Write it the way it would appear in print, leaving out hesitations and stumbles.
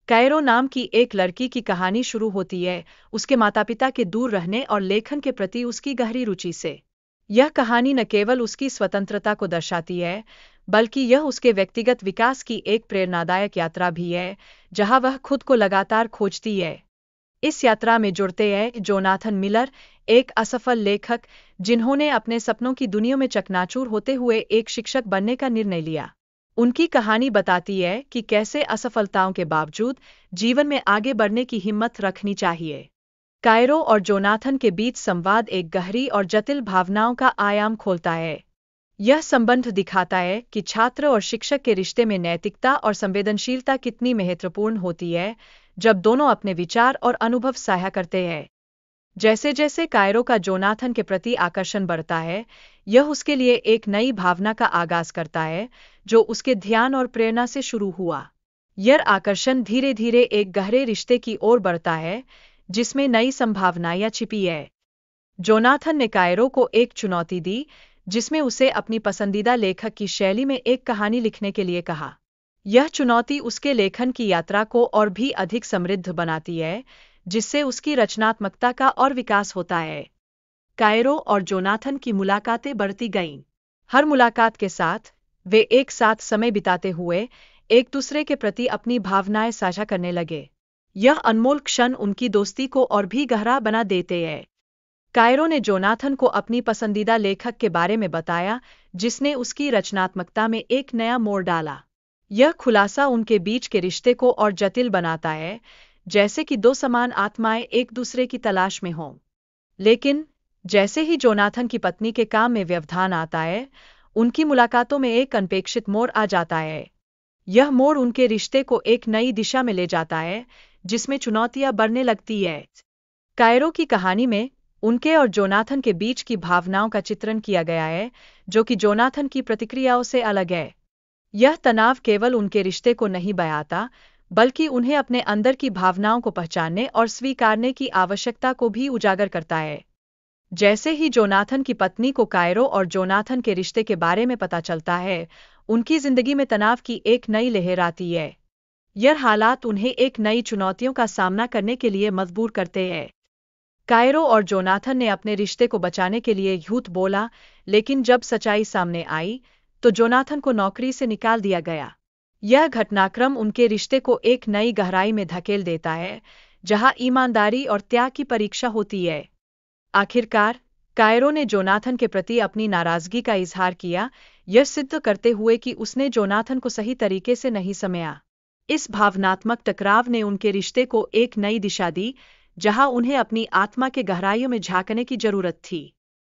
Cairo नाम की एक लड़की की कहानी शुरू होती है उसके माता पिता के दूर रहने और लेखन के प्रति उसकी गहरी रुचि से। यह कहानी न केवल उसकी स्वतंत्रता को दर्शाती है, बल्कि यह उसके व्यक्तिगत विकास की एक प्रेरणादायक यात्रा भी है, जहां वह खुद को लगातार खोजती है। इस यात्रा में जुड़ते हैं जोनाथन मिलर, एक असफल लेखक जिन्होंने अपने सपनों की दुनिया में चकनाचूर होते हुए एक शिक्षक बनने का निर्णय लिया। उनकी कहानी बताती है कि कैसे असफलताओं के बावजूद जीवन में आगे बढ़ने की हिम्मत रखनी चाहिए। कायरो और जोनाथन के बीच संवाद एक गहरी और जटिल भावनाओं का आयाम खोलता है। यह संबंध दिखाता है कि छात्र और शिक्षक के रिश्ते में नैतिकता और संवेदनशीलता कितनी महत्वपूर्ण होती है, जब दोनों अपने विचार और अनुभव साझा करते हैं। जैसे जैसे कायरो का जोनाथन के प्रति आकर्षण बढ़ता है, यह उसके लिए एक नई भावना का आगाज करता है, जो उसके ध्यान और प्रेरणा से शुरू हुआ। यह आकर्षण धीरे धीरे एक गहरे रिश्ते की ओर बढ़ता है, जिसमें नई संभावनाएं छिपी है। जोनाथन ने कायरो को एक चुनौती दी, जिसमें उसे अपनी पसंदीदा लेखक की शैली में एक कहानी लिखने के लिए कहा। यह चुनौती उसके लेखन की यात्रा को और भी अधिक समृद्ध बनाती है, जिससे उसकी रचनात्मकता का और विकास होता है। कायरो और जोनाथन की मुलाकातें बढ़ती गईं। हर मुलाकात के साथ वे एक साथ समय बिताते हुए एक दूसरे के प्रति अपनी भावनाएं साझा करने लगे। यह अनमोल क्षण उनकी दोस्ती को और भी गहरा बना देते हैं। कायरो ने जोनाथन को अपनी पसंदीदा लेखक के बारे में बताया, जिसने उसकी रचनात्मकता में एक नया मोड़ डाला। यह खुलासा उनके बीच के रिश्ते को और जटिल बनाता है, जैसे कि दो समान आत्माएं एक दूसरे की तलाश में हों। लेकिन जैसे ही जोनाथन की पत्नी के काम में व्यवधान आता है, उनकी मुलाकातों में एक अनपेक्षित मोड़ आ जाता है। यह मोड़ उनके रिश्ते को एक नई दिशा में ले जाता है, जिसमें चुनौतियां बढ़ने लगती है। कायरो की कहानी में उनके और जोनाथन के बीच की भावनाओं का चित्रण किया गया है, जो कि जोनाथन की प्रतिक्रियाओं से अलग है। यह तनाव केवल उनके रिश्ते को नहीं बयाता, बल्कि उन्हें अपने अंदर की भावनाओं को पहचानने और स्वीकारने की आवश्यकता को भी उजागर करता है। जैसे ही जोनाथन की पत्नी को कायरो और जोनाथन के रिश्ते के बारे में पता चलता है, उनकी जिंदगी में तनाव की एक नई लहर आती है। यह हालात उन्हें एक नई चुनौतियों का सामना करने के लिए मजबूर करते हैं। कायरो और जोनाथन ने अपने रिश्ते को बचाने के लिए झूठ बोला, लेकिन जब सच्चाई सामने आई, तो जोनाथन को नौकरी से निकाल दिया गया। यह घटनाक्रम उनके रिश्ते को एक नई गहराई में धकेल देता है, जहां ईमानदारी और त्याग की परीक्षा होती है। आखिरकार कायरो ने जोनाथन के प्रति अपनी नाराजगी का इजहार किया, यह सिद्ध करते हुए कि उसने जोनाथन को सही तरीके से नहीं समझा। इस भावनात्मक टकराव ने उनके रिश्ते को एक नई दिशा दी, जहां उन्हें अपनी आत्मा के गहराइयों में झांकने की जरूरत थी।